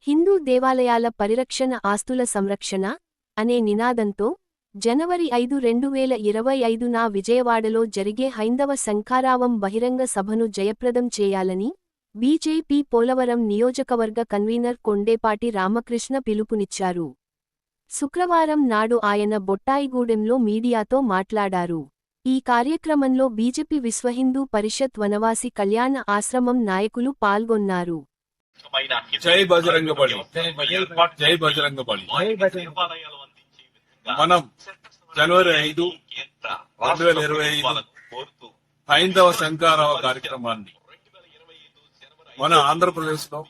హిందూ దేవాలయాల పరిరక్షణ ఆస్తుల సంరక్షణ అనే నినాదంతో జనవరి 5, 2025న విజయవాడలో జరిగే హైందవ శంఖారావం బహిరంగ సభను జయప్రదం చేయాలని బీజేపీ పోలవరం నియోజకవర్గ కన్వీనర్ కొండేపాటి రామకృష్ణ పిలుపునిచ్చారు. శుక్రవారం నాడు ఆయన బొట్టాయిగూడెంలో మీడియాతో మాట్లాడారు. ఈ కార్యక్రమంలో బీజేపీ విశ్వహిందూ పరిషత్ వనవాసి కళ్యాణ ఆశ్రమం నాయకులు పాల్గొన్నారు. జై బజరంగబలి, జై బజరంగబలి. మనం జనవరి 5, 2025 హైందవ శంఖారావ కార్యక్రమాన్ని మన ఆంధ్రప్రదేశ్ లో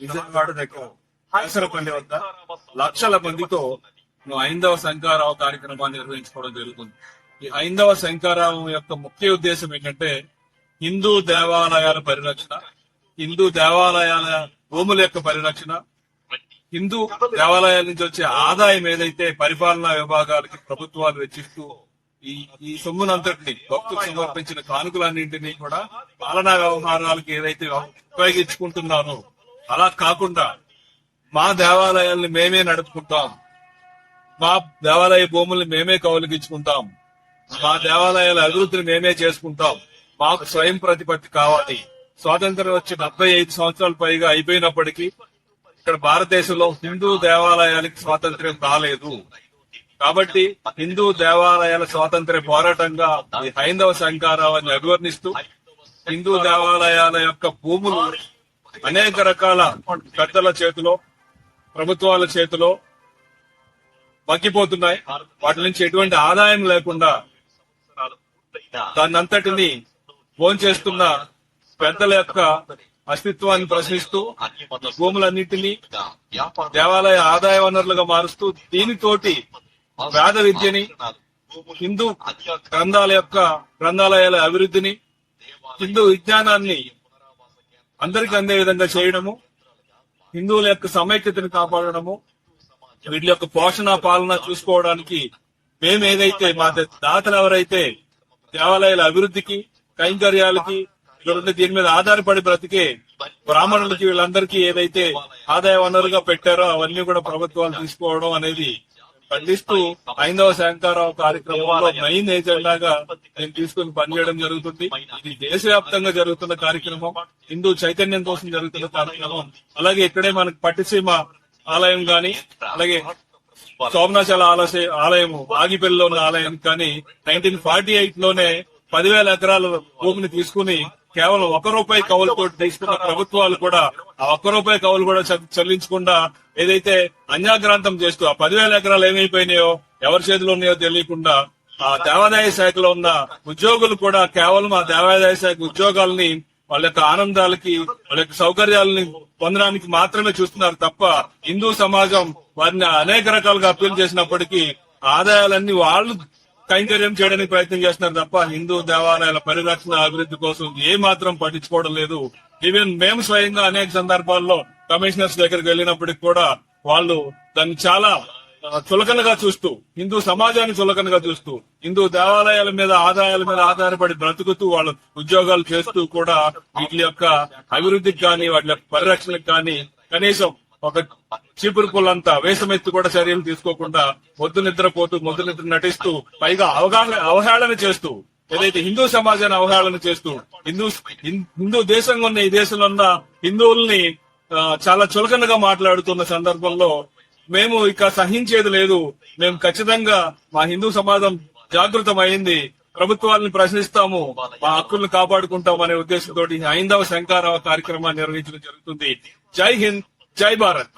విజయవాడ దగ్గర కేసరపల్లి వద్ద లక్షల మందితో హైందవ శంఖారావ కార్యక్రమాన్ని నిర్వహించుకోవడం జరుగుతుంది. ఈ హైందవ శంఖారావం యొక్క ముఖ్య ఉద్దేశం ఏంటంటే హిందూ దేవాలయాల పరిరక్షణ, హిందూ దేవాలయాల భూముల యొక్క పరిరక్షణ, హిందూ దేవాలయాల నుంచి వచ్చే ఆదాయం ఏదైతే పరిపాలనా విభాగాలకి ప్రభుత్వాలు వెచ్చిస్తూ ఈ సొమ్మునంతటిని భక్తులకు సమర్పించిన కానుకలన్నింటినీ కూడా పాలనా వ్యవహారాలకు ఏదైతే ఉపయోగించుకుంటున్నారో అలా కాకుండా మా దేవాలయాల్ని మేమే నడుపుకుంటాం, మా దేవాలయ భూముల్ని మేమే కౌలుకించుకుంటాం, మా దేవాలయాల అభివృద్ధిని మేమే చేసుకుంటాం, మాకు స్వయం ప్రతిపత్తి కావాలి. స్వాతంత్ర్యం వచ్చి 75 సంవత్సరాలు పైగా అయిపోయినప్పటికీ ఇక్కడ భారతదేశంలో హిందూ దేవాలయాలకు స్వాతంత్ర్యం రాలేదు. కాబట్టి హిందూ దేవాలయాల స్వాతంత్ర్య పోరాటంగా ఈ హైందవ శంఖారావాన్ని అభివర్ణిస్తూ హిందూ దేవాలయాల యొక్క భూములు అనేక రకాల పెద్దల చేతిలో, ప్రభుత్వాల చేతిలో మగ్గిపోతున్నాయి. వాటి నుంచి ఎటువంటి ఆదాయం లేకుండా దాన్నంతటిని భోంచేస్తున్న పెద్దల యొక్క అస్తిత్వాన్ని ప్రశ్నిస్తూ భూములన్నింటినీ దేవాలయ ఆదాయ వనరులుగా మారుస్తూ దీనితోటి వేద విద్యని, హిందూ గ్రంథాలయాల అభివృద్ధిని, హిందూ విజ్ఞానాన్ని అందరికీ అందే విధంగా చేయడము, హిందువుల యొక్క సమైక్యతను కాపాడడము, వీటి యొక్క పోషణ పాలన చూసుకోవడానికి మేము ఏదైతే మా దాతలు ఎవరైతే దేవాలయాల అభివృద్ధికి, కైంకర్యాలకి దీని మీద ఆధారపడి బ్రతికే బ్రాహ్మణులకి వీళ్ళందరికీ ఏదైతే ఆదాయ వనరుగా పెట్టారో అవన్నీ కూడా ప్రభుత్వాలు తీసుకోవడం అనేది ఖండిస్తూ హైందవ శంఖారావ కార్యక్రమంలో మెయిన్ ఏజెండాగా నేను తీసుకుని పనిచేయడం జరుగుతుంది. ఇది దేశవ్యాప్తంగా జరుగుతున్న కార్యక్రమం, హిందూ చైతన్యం కోసం జరుగుతున్న కార్యక్రమం. అలాగే ఇక్కడే మనకి పట్టిసీమ ఆలయం గాని, అలాగే సోమనాథాల ఆలయం ఆగిపల్లిలో ఉన్న ఆలయం కానీ 1948 లోనే 10,000 ఎకరాల భూమిని తీసుకుని కేవలం ₹1 కౌలుతో తీసుకున్న ప్రభుత్వాలు కూడా ఆ ₹1 కౌలు కూడా చెల్లించకుండా ఏదైతే అన్యాగ్రాంతం చేస్తూ ఆ 10,000 ఎకరాలు ఏమైపోయినాయో, ఎవరి చేతిలో ఉన్నాయో తెలియకుండా ఆ దేవాదాయ శాఖలో ఉన్న ఉద్యోగులు కూడా కేవలం ఆ దేవాదాయ శాఖ ఉద్యోగాలని వాళ్ళ యొక్క ఆనందాలకి, వాళ్ళ యొక్క సౌకర్యాలని పొందడానికి మాత్రమే చూస్తున్నారు తప్ప హిందూ సమాజం వారిని అనేక రకాలుగా అప్పీల్ చేసినప్పటికీ ఆదాయాలన్నీ వాళ్ళు కైంకర్యం చేయడానికి ప్రయత్నం చేస్తున్నారు తప్ప హిందూ దేవాలయాల పరిరక్షణ అభివృద్ధి కోసం ఏ మాత్రం పట్టించుకోవడం లేదు. ఈవెన్ మేము స్వయంగా అనేక సందర్భాల్లో కమిషనర్స్ దగ్గరికి వెళ్ళినప్పటికీ కూడా వాళ్ళు దాన్ని చాలా చులకనగా చూస్తూ, హిందూ సమాజాన్ని చులకనగా చూస్తూ, హిందూ దేవాలయాల మీద ఆదాయాల మీద ఆధారపడి బ్రతుకుతూ వాళ్ళు ఉద్యోగాలు చేస్తూ కూడా వీటి యొక్క అభివృద్ధికి కానీ వాటి యొక్క పరిరక్షణకు కానీ కనీసం ఒక చీపురు పుల్లంతా వేసమెత్తు కూడా చర్యలు తీసుకోకుండా మొద్దు నిద్ర నటిస్తూ పైగా అవహేళన చేస్తూ ఏదైతే హిందూ సమాజాన్ని అవహేళన చేస్తూ హిందూ దేశంగా ఉన్న ఈ దేశంలో ఉన్న హిందువుల్ని చాలా చులకనగా మాట్లాడుతున్న సందర్భంలో మేము ఇక సహించేది లేదు. మేము ఖచ్చితంగా మా హిందూ సమాజం జాగృతమైంది, ప్రభుత్వాలను ప్రశ్నిస్తాము, మా హక్కులను కాపాడుకుంటాం అనే ఉద్దేశంతో హైందవ శంఖారావ కార్యక్రమాన్ని నిర్వహించడం జరుగుతుంది. జై హింద్, జై భారత్.